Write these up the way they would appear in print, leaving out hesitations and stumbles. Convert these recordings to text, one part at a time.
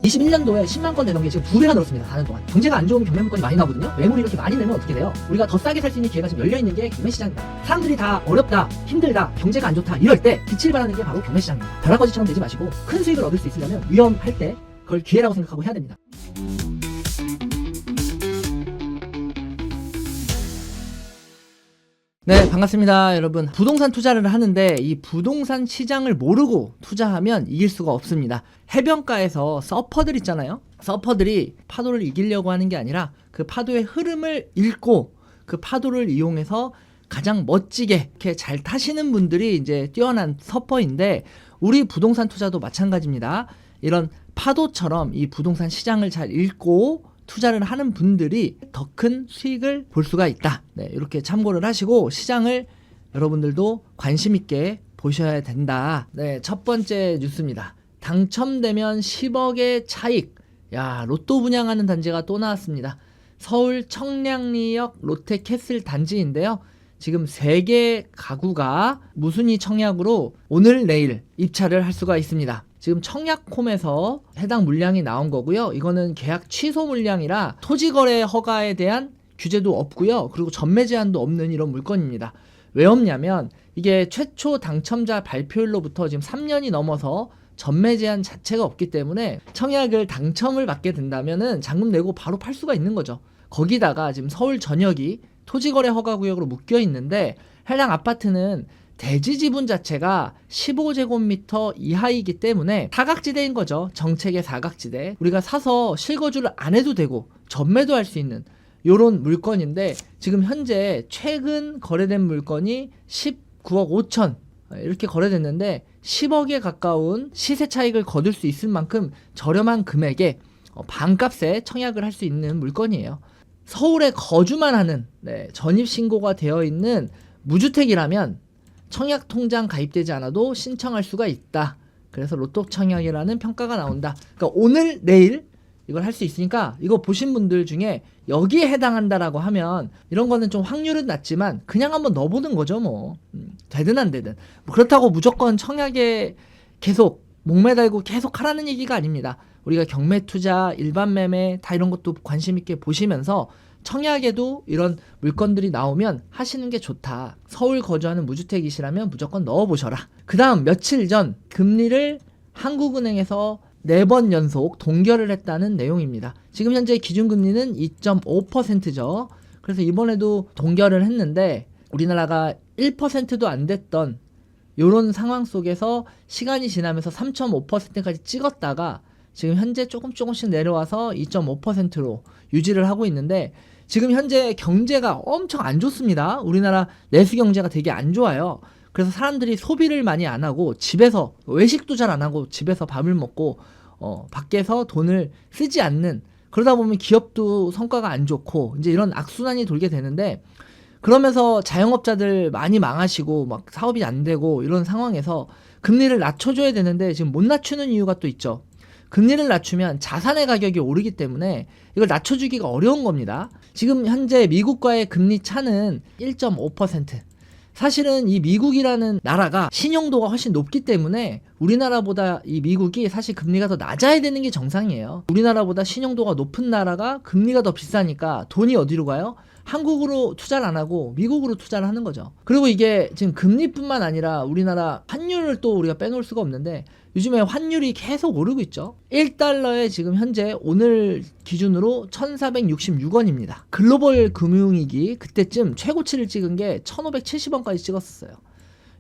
21년도에 10만 건 내던 게 지금 2배가 늘었습니다. 4년 동안. 경제가 안 좋으면 경매 물건이 많이 나오거든요. 매물이 이렇게 많이 내면 어떻게 돼요? 우리가 더 싸게 살 수 있는 기회가 지금 열려있는 게 경매시장입니다. 사람들이 다 어렵다, 힘들다, 경제가 안 좋다 이럴 때 빛을 발하는 게 바로 경매시장입니다. 벼락거지처럼 되지 마시고 큰 수익을 얻을 수 있으려면 위험할 때 그걸 기회라고 생각하고 해야 됩니다. 네, 반갑습니다 여러분. 부동산 투자를 하는데 이 부동산 시장을 모르고 투자하면 이길 수가 없습니다. 해변가에서 서퍼들 있잖아요. 서퍼들이 파도를 이기려고 하는 게 아니라 그 파도의 흐름을 읽고 그 파도를 이용해서 가장 멋지게 이렇게 잘 타시는 분들이 이제 뛰어난 서퍼인데, 우리 부동산 투자도 마찬가지입니다. 이런 파도처럼 이 부동산 시장을 잘 읽고 투자를 하는 분들이 더 큰 수익을 볼 수가 있다. 네, 이렇게 참고를 하시고 시장을 여러분들도 관심 있게 보셔야 된다. 네, 첫 번째 뉴스입니다. 당첨되면 10억의 차익. 야, 로또 분양하는 단지가 또 나왔습니다. 서울 청량리역 롯데캐슬 단지인데요. 지금 3개 가구가 무순위 청약으로 오늘 내일 입찰을 할 수가 있습니다. 지금 청약홈에서 해당 물량이 나온 거고요. 이거는 계약 취소 물량이라 토지거래 허가에 대한 규제도 없고요. 그리고 전매 제한도 없는 이런 물건입니다. 왜 없냐면 이게 최초 당첨자 발표일로부터 지금 3년이 넘어서 전매 제한 자체가 없기 때문에 청약을 당첨을 받게 된다면은 잔금 내고 바로 팔 수가 있는 거죠. 거기다가 지금 서울 전역이 토지거래 허가구역으로 묶여 있는데 해당 아파트는 대지 지분 자체가 15제곱미터 이하이기 때문에 사각지대인 거죠. 정책의 사각지대. 우리가 사서 실거주를 안 해도 되고 전매도 할 수 있는 요런 물건인데, 지금 현재 최근 거래된 물건이 19억 5천 이렇게 거래됐는데 10억에 가까운 시세 차익을 거둘 수 있을 만큼 저렴한 금액에 반값에 청약을 할 수 있는 물건이에요. 서울에 거주만 하는 전입신고가 되어 있는 무주택이라면 청약 통장 가입되지 않아도 신청할 수가 있다. 그래서 로또 청약이라는 평가가 나온다. 그러니까 오늘 내일 이걸 할 수 있으니까 이거 보신 분들 중에 여기에 해당한다라고 하면 이런 거는 좀 확률은 낮지만 그냥 한번 넣어보는 거죠. 뭐 되든 안 되든. 뭐 그렇다고 무조건 청약에 계속 목매달고 계속 하라는 얘기가 아닙니다. 우리가 경매 투자, 일반 매매 다 이런 것도 관심 있게 보시면서 청약에도 이런 물건들이 나오면 하시는 게 좋다. 서울 거주하는 무주택이시라면 무조건 넣어보셔라. 그 다음 며칠 전 금리를 한국은행에서 4번 연속 동결을 했다는 내용입니다. 지금 현재 기준금리는 2.5%죠. 그래서 이번에도 동결을 했는데 우리나라가 1%도 안 됐던 이런 상황 속에서 시간이 지나면서 3.5%까지 찍었다가 지금 현재 조금씩 내려와서 2.5%로 유지를 하고 있는데, 지금 현재 경제가 엄청 안 좋습니다. 우리나라 내수 경제가 되게 안 좋아요. 그래서 사람들이 소비를 많이 안 하고 집에서 외식도 잘 안 하고 집에서 밥을 먹고 밖에서 돈을 쓰지 않는, 그러다 보면 기업도 성과가 안 좋고 이제 이런 악순환이 돌게 되는데, 그러면서 자영업자들 많이 망하시고 막 사업이 안 되고 이런 상황에서 금리를 낮춰줘야 되는데 지금 못 낮추는 이유가 또 있죠. 금리를 낮추면 자산의 가격이 오르기 때문에 이걸 낮춰주기가 어려운 겁니다. 지금 현재 미국과의 금리 차는 1.5%. 사실은 이 미국이라는 나라가 신용도가 훨씬 높기 때문에 우리나라보다 이 미국이 사실 금리가 더 낮아야 되는 게 정상이에요. 우리나라보다 신용도가 높은 나라가 금리가 더 비싸니까 돈이 어디로 가요? 한국으로 투자를 안 하고 미국으로 투자를 하는 거죠. 그리고 이게 지금 금리뿐만 아니라 우리나라 환율을 또 우리가 빼놓을 수가 없는데 요즘에 환율이 계속 오르고 있죠. 1달러에 지금 현재 오늘 기준으로 1466원입니다. 글로벌 금융위기 그때쯤 최고치를 찍은 게 1570원까지 찍었었어요.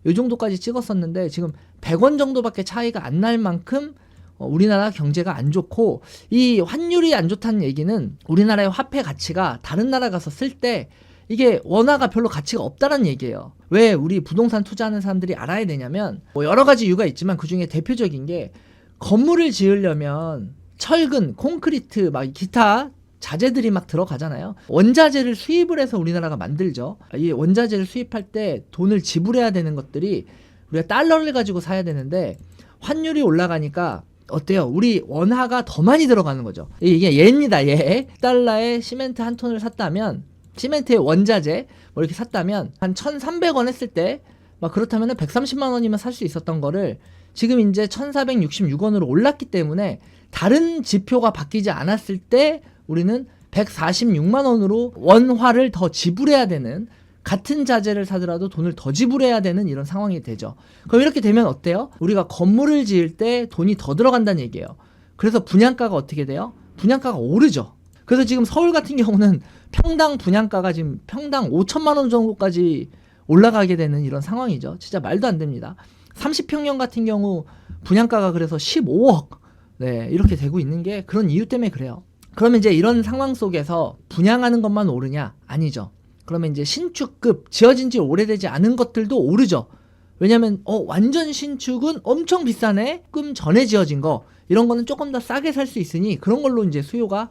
이 정도까지 찍었었는데 지금 100원 정도밖에 차이가 안 날 만큼 우리나라 경제가 안 좋고, 이 환율이 안 좋다는 얘기는 우리나라의 화폐 가치가 다른 나라 가서 쓸 때 이게 원화가 별로 가치가 없다는 얘기예요. 왜 우리 부동산 투자하는 사람들이 알아야 되냐면, 뭐 여러 가지 이유가 있지만 그중에 대표적인 게 건물을 지으려면 철근, 콘크리트 막 기타 자재들이 막 들어가잖아요. 원자재를 수입을 해서 우리나라가 만들죠. 이 원자재를 수입할 때 돈을 지불해야 되는 것들이 우리가 달러를 가지고 사야 되는데 환율이 올라가니까 어때요? 우리 원화가 더 많이 들어가는 거죠. 이게 예입니다. 예. 달러에 시멘트 한 톤을 샀다면, 시멘트의 원자재 뭐 이렇게 샀다면 한 1,300원 했을 때 막 그렇다면 130만 원이면 살 수 있었던 거를 지금 이제 1,466원으로 올랐기 때문에 다른 지표가 바뀌지 않았을 때 우리는 146만 원으로 원화를 더 지불해야 되는, 같은 자재를 사더라도 돈을 더 지불해야 되는 이런 상황이 되죠. 그럼 이렇게 되면 어때요? 우리가 건물을 지을 때 돈이 더 들어간다는 얘기예요. 그래서 분양가가 어떻게 돼요? 분양가가 오르죠. 그래서 지금 서울 같은 경우는 평당 분양가가 지금 평당 5천만 원 정도까지 올라가게 되는 이런 상황이죠. 진짜 말도 안 됩니다. 30평형 같은 경우 분양가가 그래서 15억 이렇게 되고 있는 게 그런 이유 때문에 그래요. 그러면 이제 이런 상황 속에서 분양하는 것만 오르냐? 아니죠. 그러면 이제 신축급, 지어진 지 오래되지 않은 것들도 오르죠. 왜냐면 완전 신축은 엄청 비싸네? 조금 전에 지어진 거, 이런 거는 조금 더 싸게 살 수 있으니 그런 걸로 이제 수요가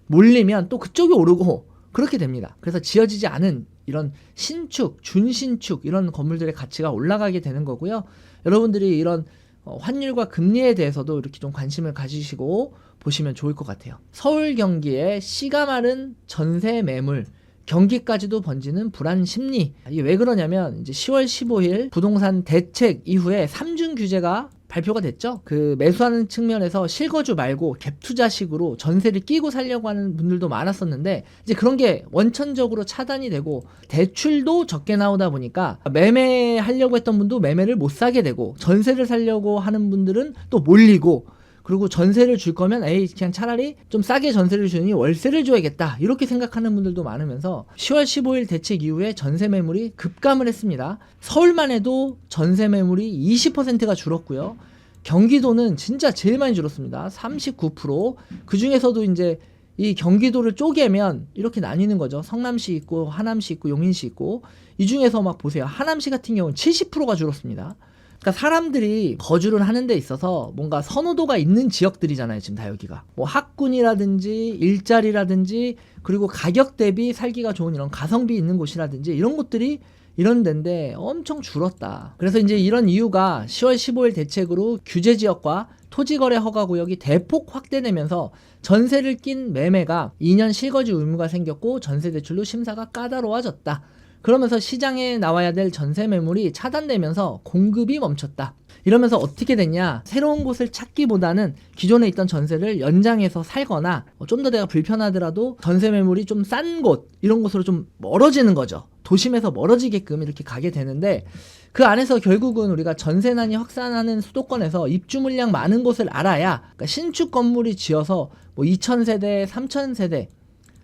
몰리면 또 그쪽이 오르고 그렇게 됩니다. 그래서 지어지지 않은 이런 신축, 준신축 이런 건물들의 가치가 올라가게 되는 거고요. 여러분들이 이런 환율과 금리에 대해서도 이렇게 좀 관심을 가지시고 보시면 좋을 것 같아요. 서울 경기의 씨가 마른 전세 매물, 경기까지도 번지는 불안 심리. 이게 왜 그러냐면 이제 10월 15일 부동산 대책 이후에 3중 규제가 발표가 됐죠. 그 매수하는 측면에서 실거주 말고 갭 투자식으로 전세를 끼고 살려고 하는 분들도 많았었는데 이제 그런 게 원천적으로 차단이 되고 대출도 적게 나오다 보니까 매매하려고 했던 분도 매매를 못 사게 되고 전세를 살려고 하는 분들은 또 몰리고, 그리고 전세를 줄 거면 그냥 차라리 좀 싸게 전세를 주니 월세를 줘야겠다 이렇게 생각하는 분들도 많으면서 10월 15일 대책 이후에 전세 매물이 급감을 했습니다. 서울만 해도 전세 매물이 20%가 줄었고요. 경기도는 진짜 제일 많이 줄었습니다. 39%. 그 중에서도 이제 이 경기도를 쪼개면 이렇게 나뉘는 거죠. 성남시 있고 하남시 있고 용인시 있고, 이 중에서 막 보세요. 하남시 같은 경우는 70%가 줄었습니다. 그러니까 사람들이 거주를 하는 데 있어서 뭔가 선호도가 있는 지역들이잖아요. 지금 다 여기가 뭐 학군이라든지 일자리라든지 그리고 가격 대비 살기가 좋은 이런 가성비 있는 곳이라든지 이런 곳들이 이런 데인데 엄청 줄었다. 그래서 이제 이런 이유가 10월 15일 대책으로 규제 지역과 토지거래 허가구역이 대폭 확대되면서 전세를 낀 매매가 2년 실거주 의무가 생겼고 전세대출로 심사가 까다로워졌다. 그러면서 시장에 나와야 될 전세 매물이 차단되면서 공급이 멈췄다. 이러면서 어떻게 됐냐? 새로운 곳을 찾기보다는 기존에 있던 전세를 연장해서 살거나 좀 더 내가 불편하더라도 전세 매물이 좀 싼 곳, 이런 곳으로 좀 멀어지는 거죠. 도심에서 멀어지게끔 이렇게 가게 되는데, 그 안에서 결국은 우리가 전세난이 확산하는 수도권에서 입주 물량 많은 곳을 알아야, 그러니까 신축 건물이 지어서 뭐 2,000세대, 3,000세대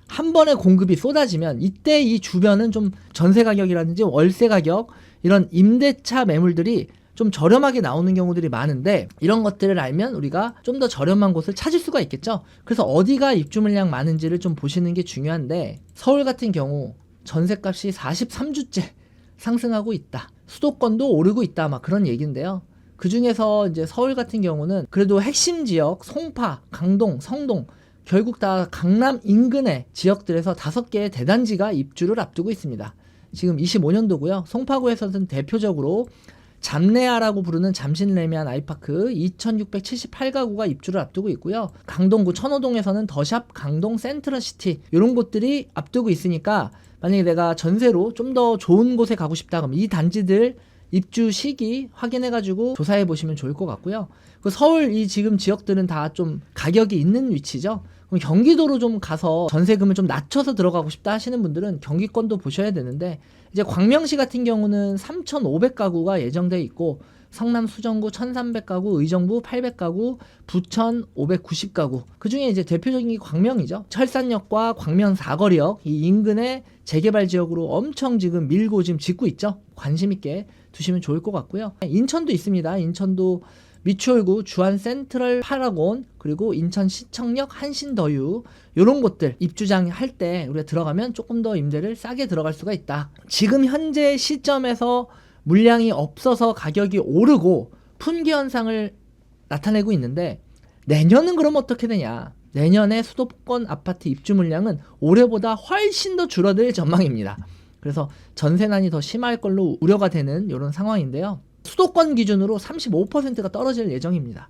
한 번에 공급이 쏟아지면 이때 이 주변은 좀 전세 가격이라든지 월세 가격, 이런 임대차 매물들이 좀 저렴하게 나오는 경우들이 많은데, 이런 것들을 알면 우리가 좀 더 저렴한 곳을 찾을 수가 있겠죠. 그래서 어디가 입주 물량 많은지를 좀 보시는 게 중요한데, 서울 같은 경우 전세값이 43주째 상승하고 있다. 수도권도 오르고 있다. 막 그런 얘기인데요. 그 중에서 이제 서울 같은 경우는 그래도 핵심 지역 송파, 강동, 성동, 결국 다 강남 인근의 지역들에서 5개의 대단지가 입주를 앞두고 있습니다. 지금 25년도고요. 송파구에서는 대표적으로 잠레아라고 부르는 잠실레미안 아이파크 2678가구가 입주를 앞두고 있고요. 강동구 천호동에서는 더샵, 강동 센트럴시티 이런 곳들이 앞두고 있으니까 만약에 내가 전세로 좀 더 좋은 곳에 가고 싶다 그러면 이 단지들 입주 시기 확인해가지고 조사해 보시면 좋을 것 같고요. 그 서울 이 지금 지역들은 다 좀 가격이 있는 위치죠. 그럼 경기도로 좀 가서 전세금을 좀 낮춰서 들어가고 싶다 하시는 분들은 경기권도 보셔야 되는데, 이제 광명시 같은 경우는 3,500가구가 예정돼 있고, 성남 수정구 1,300가구, 의정부 800가구, 부천 590가구. 그 중에 이제 대표적인 게 광명이죠. 철산역과 광명 사거리역 이 인근의 재개발 지역으로 엄청 지금 밀고 지금 짓고 있죠. 관심 있게 두시면 좋을 것 같고요. 인천도 있습니다. 인천도 미추홀구 주안 센트럴 파라곤, 그리고 인천 시청역 한신더유, 이런 곳들 입주장 할 때 우리가 들어가면 조금 더 임대를 싸게 들어갈 수가 있다. 지금 현재 시점에서 물량이 없어서 가격이 오르고 품귀 현상을 나타내고 있는데, 내년은 그럼 어떻게 되냐? 내년에 수도권 아파트 입주 물량은 올해보다 훨씬 더 줄어들 전망입니다. 그래서 전세난이 더 심할 걸로 우려가 되는 이런 상황인데요. 수도권 기준으로 35%가 떨어질 예정입니다.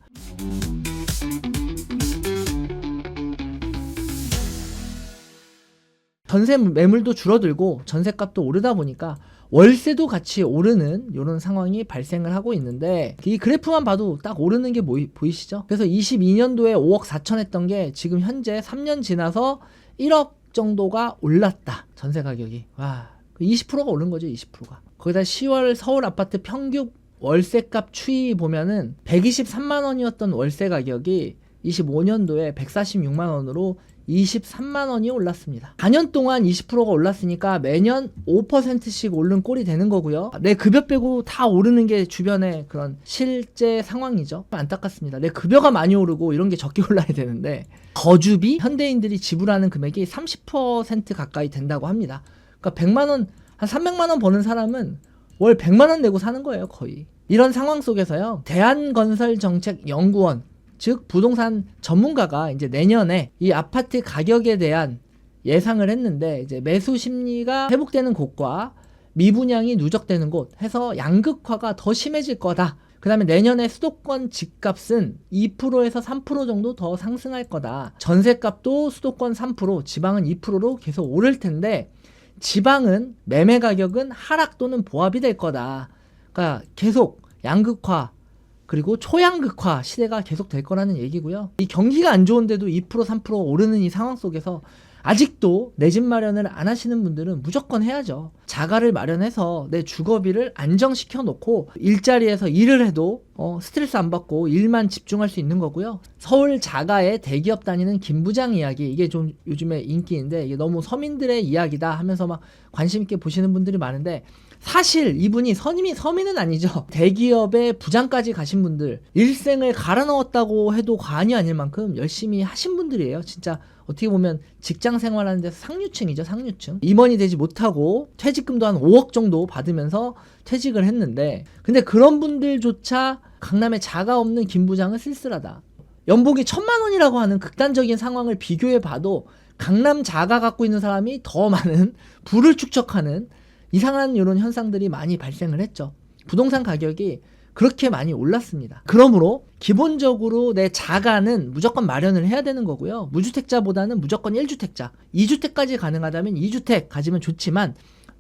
전세 매물도 줄어들고 전세값도 오르다 보니까 월세도 같이 오르는 이런 상황이 발생을 하고 있는데, 이 그래프만 봐도 딱 오르는 게 보이시죠? 그래서 22년도에 5억 4천 했던 게 지금 현재 3년 지나서 1억 정도가 올랐다. 전세 가격이. 와, 20%가 오른 거죠. 20%가. 거기다 10월 서울 아파트 평균 월세값 추이 보면은 123만 원이었던 월세 가격이 25년도에 146만 원으로 23만 원이 올랐습니다. 4년 동안 20%가 올랐으니까 매년 5%씩 오른 꼴이 되는 거고요. 내 급여 빼고 다 오르는 게 주변의 그런 실제 상황이죠. 안타깝습니다. 내 급여가 많이 오르고 이런 게 적게 올라야 되는데, 거주비 현대인들이 지불하는 금액이 30% 가까이 된다고 합니다. 그러니까 100만 원, 한 300만 원 버는 사람은 월 100만 원 내고 사는 거예요, 거의. 이런 상황 속에서요, 대한건설정책연구원, 즉 부동산 전문가가 이제 내년에 이 아파트 가격에 대한 예상을 했는데, 이제 매수 심리가 회복되는 곳과 미분양이 누적되는 곳 해서 양극화가 더 심해질 거다. 그 다음에 내년에 수도권 집값은 2%에서 3% 정도 더 상승할 거다. 전세값도 수도권 3%, 지방은 2%로 계속 오를 텐데, 지방은 매매 가격은 하락 또는 보합이 될 거다. 그러니까 계속 양극화 그리고 초양극화 시대가 계속 될 거라는 얘기고요. 이 경기가 안 좋은데도 2% 3% 오르는 이 상황 속에서 아직도 내 집 마련을 안 하시는 분들은 무조건 해야죠. 자가를 마련해서 내 주거비를 안정시켜 놓고 일자리에서 일을 해도 스트레스 안 받고 일만 집중할 수 있는 거고요. 서울 자가에 대기업 다니는 김 부장 이야기, 이게 좀 요즘에 인기인데, 이게 너무 서민들의 이야기다 하면서 막 관심 있게 보시는 분들이 많은데, 사실 이분이 서민은 아니죠. 대기업의 부장까지 가신 분들, 일생을 갈아 넣었다고 해도 과언이 아닐 만큼 열심히 하신 분들이에요. 진짜 어떻게 보면 직장 생활하는 데서 상류층이죠. 상류층. 임원이 되지 못하고 퇴직금도 한 5억 정도 받으면서 퇴직을 했는데, 근데 그런 분들조차 강남에 자가 없는 김 부장은 쓸쓸하다. 연봉이 1,000만 원이라고 하는 극단적인 상황을 비교해 봐도 강남 자가 갖고 있는 사람이 더 많은 부를 축적하는 이상한 이런 현상들이 많이 발생을 했죠. 부동산 가격이 그렇게 많이 올랐습니다. 그러므로 기본적으로 내 자가는 무조건 마련을 해야 되는 거고요. 무주택자보다는 무조건 1주택자, 2주택까지 가능하다면 2주택 가지면 좋지만,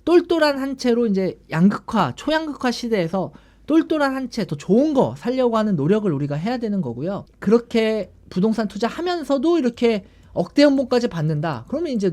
똘똘한 한 채로 이제 양극화, 초양극화 시대에서 똘똘한 한 채 더 좋은 거 살려고 하는 노력을 우리가 해야 되는 거고요. 그렇게 부동산 투자하면서도 이렇게 억대 연봉까지 받는다. 그러면 이제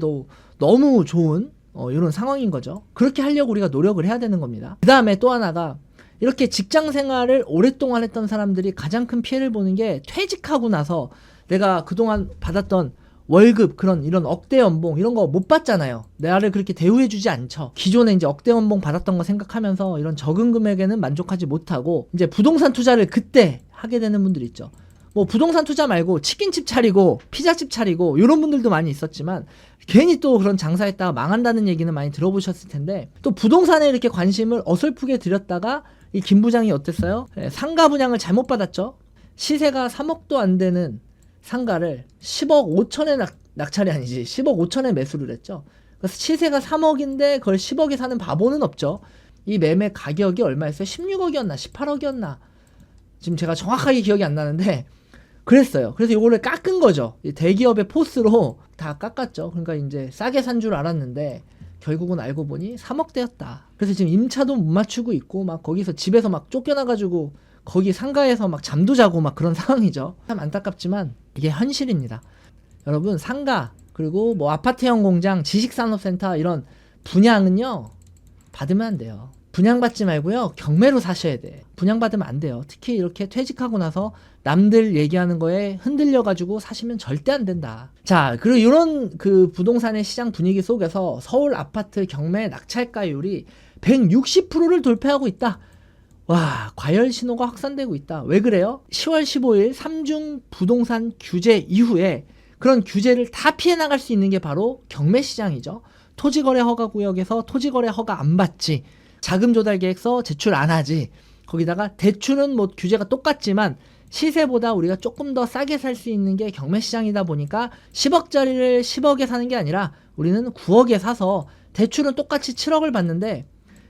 너무 좋은 이런 상황인 거죠. 그렇게 하려고 우리가 노력을 해야 되는 겁니다. 그 다음에 또 하나가, 이렇게 직장 생활을 오랫동안 했던 사람들이 가장 큰 피해를 보는 게, 퇴직하고 나서 내가 그동안 받았던 월급, 이런 억대 연봉 이런 거 못 받잖아요. 나를 그렇게 대우해주지 않죠. 기존에 이제 억대 연봉 받았던 거 생각하면서 이런 적은 금액에는 만족하지 못하고 이제 부동산 투자를 그때 하게 되는 분들 있죠. 뭐 부동산 투자 말고 치킨집 차리고 피자집 차리고 이런 분들도 많이 있었지만, 괜히 또 그런 장사했다가 망한다는 얘기는 많이 들어보셨을 텐데, 또 부동산에 이렇게 관심을 어설프게 들였다가 이 김 부장이 어땠어요? 상가 분양을 잘못 받았죠. 시세가 3억도 안 되는 상가를 10억 5천에 낙찰이 아니지 10억 5천에 매수를 했죠. 그래서 시세가 3억인데 그걸 10억에 사는 바보는 없죠. 이 매매 가격이 얼마였어요? 16억이었나 18억이었나 지금 제가 정확하게 기억이 안 나는데 그랬어요. 그래서 이거를 깎은 거죠. 대기업의 포스로 다 깎았죠. 그러니까 이제 싸게 산 줄 알았는데 결국은 알고 보니 3억대였다. 그래서 지금 임차도 못 맞추고 있고, 막 거기서 집에서 막 쫓겨나가지고 거기 상가에서 막 잠도 자고 막 그런 상황이죠. 참 안타깝지만 이게 현실입니다. 여러분, 상가 그리고 뭐 아파트형 공장, 지식산업센터 이런 분양은요 받으면 안 돼요. 분양받지 말고요, 경매로 사셔야 돼. 분양받으면 안 돼요. 특히 이렇게 퇴직하고 나서 남들 얘기하는 거에 흔들려가지고 사시면 절대 안 된다. 자, 그리고 이런 그 부동산의 시장 분위기 속에서 서울 아파트 경매 낙찰가율이 160%를 돌파하고 있다. 와, 과열 신호가 확산되고 있다. 왜 그래요? 10월 15일 3중 부동산 규제 이후에 그런 규제를 다 피해 나갈 수 있는 게 바로 경매 시장이죠. 토지거래 허가구역에서 토지거래 허가 안 받지, 자금 조달 계획서 제출 안 하지, 거기다가 대출은 뭐 규제가 똑같지만 시세보다 우리가 조금 더 싸게 살 수 있는 게 경매 시장이다 보니까 10억짜리를 10억에 사는 게 아니라 우리는 9억에 사서 대출은 똑같이 7억을 받는데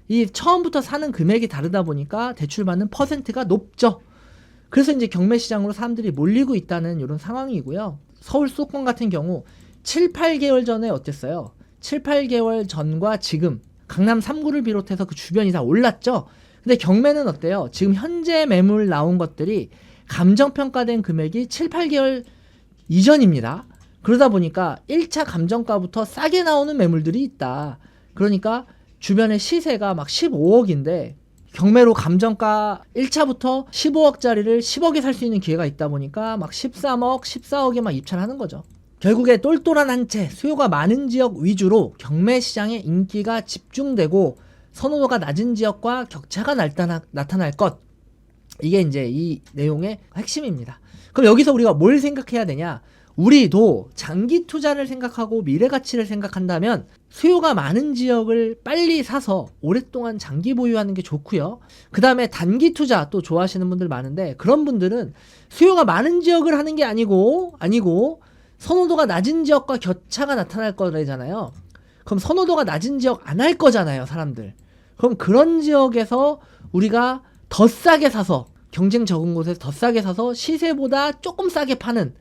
이 처음부터 사는 금액이 다르다 보니까 대출 받는 퍼센트가 높죠. 그래서 이제 경매 시장으로 사람들이 몰리고 있다는 이런 상황이고요. 서울 수도권 같은 경우 7, 8개월 전에 어땠어요? 7, 8개월 전과 지금 강남 3구를 비롯해서 그 주변이 다 올랐죠. 근데 경매는 어때요? 지금 현재 매물 나온 것들이 감정평가된 금액이 7, 8개월 이전입니다. 그러다 보니까 1차 감정가부터 싸게 나오는 매물들이 있다. 그러니까 주변의 시세가 막 15억인데 경매로 감정가 1차부터 15억짜리를 10억에 살 수 있는 기회가 있다 보니까 막 13억, 14억에 막 입찰하는 거죠. 결국에 똘똘한 한 채, 수요가 많은 지역 위주로 경매 시장에 인기가 집중되고 선호도가 낮은 지역과 격차가 나타날 것. 이게 이제 이 내용의 핵심입니다. 그럼 여기서 우리가 뭘 생각해야 되냐? 우리도 장기 투자를 생각하고 미래 가치를 생각한다면 수요가 많은 지역을 빨리 사서 오랫동안 장기 보유하는 게 좋고요. 그 다음에 단기 투자 또 좋아하시는 분들 많은데 그런 분들은 수요가 많은 지역을 하는 게 아니고 선호도가 낮은 지역과 격차가 나타날 거잖아요. 그럼 선호도가 낮은 지역 안 할 거잖아요, 사람들. 그럼 그런 지역에서 우리가 더 싸게 사서 경쟁 적은 곳에서 더 싸게 사서 시세보다 조금 싸게 파는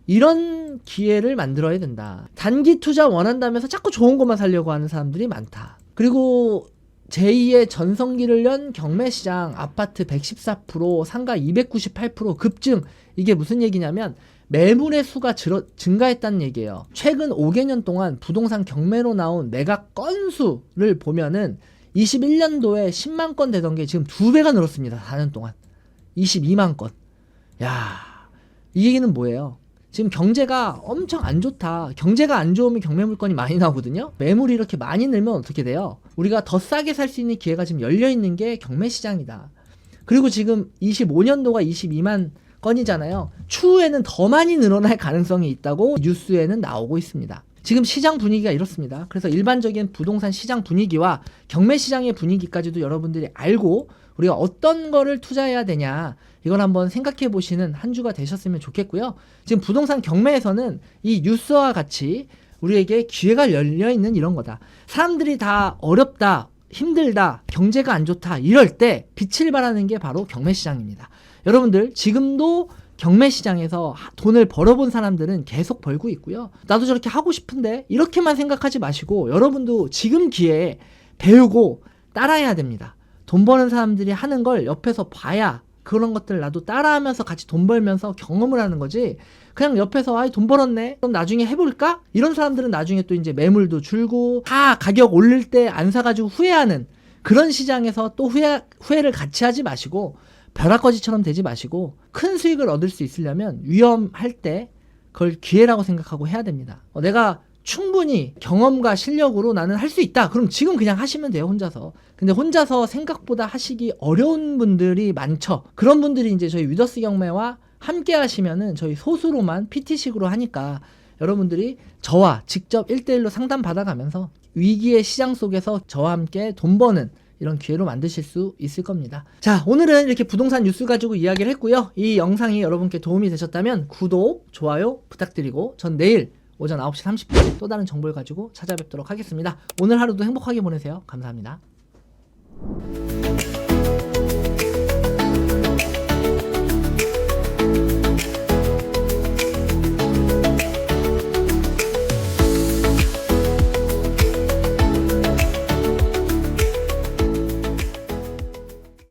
이런 기회를 만들어야 된다. 단기 투자 원한다면서 자꾸 좋은 것만 사려고 하는 사람들이 많다. 그리고 제2의 전성기를 연 경매시장 아파트 114%, 상가 298% 급증. 이게 무슨 얘기냐면 매물의 수가 증가했다는 얘기예요. 최근 5개년 동안 부동산 경매로 나온 매각 건수를 보면은 21년도에 10만 건 되던 게 지금 2배가 늘었습니다. 4년 동안. 22만 건. 야, 이 얘기는 뭐예요? 지금 경제가 엄청 안 좋다. 경제가 안 좋으면 경매 물건이 많이 나오거든요. 매물이 이렇게 많이 늘면 어떻게 돼요? 우리가 더 싸게 살 수 있는 기회가 지금 열려 있는 게 경매 시장이다. 그리고 지금 25년도가 22만 건이잖아요. 추후에는 더 많이 늘어날 가능성이 있다고 뉴스에는 나오고 있습니다. 지금 시장 분위기가 이렇습니다. 그래서 일반적인 부동산 시장 분위기와 경매 시장의 분위기까지도 여러분들이 알고 우리가 어떤 거를 투자해야 되냐, 이걸 한번 생각해 보시는 한 주가 되셨으면 좋겠고요. 지금 부동산 경매에서는 이 뉴스와 같이 우리에게 기회가 열려 있는 이런 거다. 사람들이 다 어렵다, 힘들다, 경제가 안 좋다 이럴 때 빛을 발하는 게 바로 경매 시장입니다. 여러분들 지금도 경매 시장에서 돈을 벌어본 사람들은 계속 벌고 있고요. 나도 저렇게 하고 싶은데 이렇게만 생각하지 마시고 여러분도 지금 기회에 배우고 따라해야 됩니다. 돈 버는 사람들이 하는 걸 옆에서 봐야 그런 것들 나도 따라하면서 같이 돈 벌면서 경험을 하는 거지, 그냥 옆에서 아이 돈 벌었네 그럼 나중에 해볼까? 이런 사람들은 나중에 또 이제 매물도 줄고 다 가격 올릴 때 안 사가지고 후회하는 그런 시장에서 또 후회를 같이 하지 마시고 벼락거지처럼 되지 마시고 큰 수익을 얻을 수 있으려면 위험할 때 그걸 기회라고 생각하고 해야 됩니다. 내가 충분히 경험과 실력으로 나는 할 수 있다. 그럼 지금 그냥 하시면 돼요, 혼자서. 근데 혼자서 생각보다 하시기 어려운 분들이 많죠. 그런 분들이 이제 저희 위더스 경매와 함께 하시면은 저희 소수로만 PT식으로 하니까 여러분들이 저와 직접 1대1로 상담 받아가면서 위기의 시장 속에서 저와 함께 돈 버는 이런 기회로 만드실 수 있을 겁니다. 자, 오늘은 이렇게 부동산 뉴스 가지고 이야기를 했고요. 이 영상이 여러분께 도움이 되셨다면 구독, 좋아요 부탁드리고 전 내일 오전 9시 30분에 또 다른 정보를 가지고 찾아뵙도록 하겠습니다. 오늘 하루도 행복하게 보내세요. 감사합니다.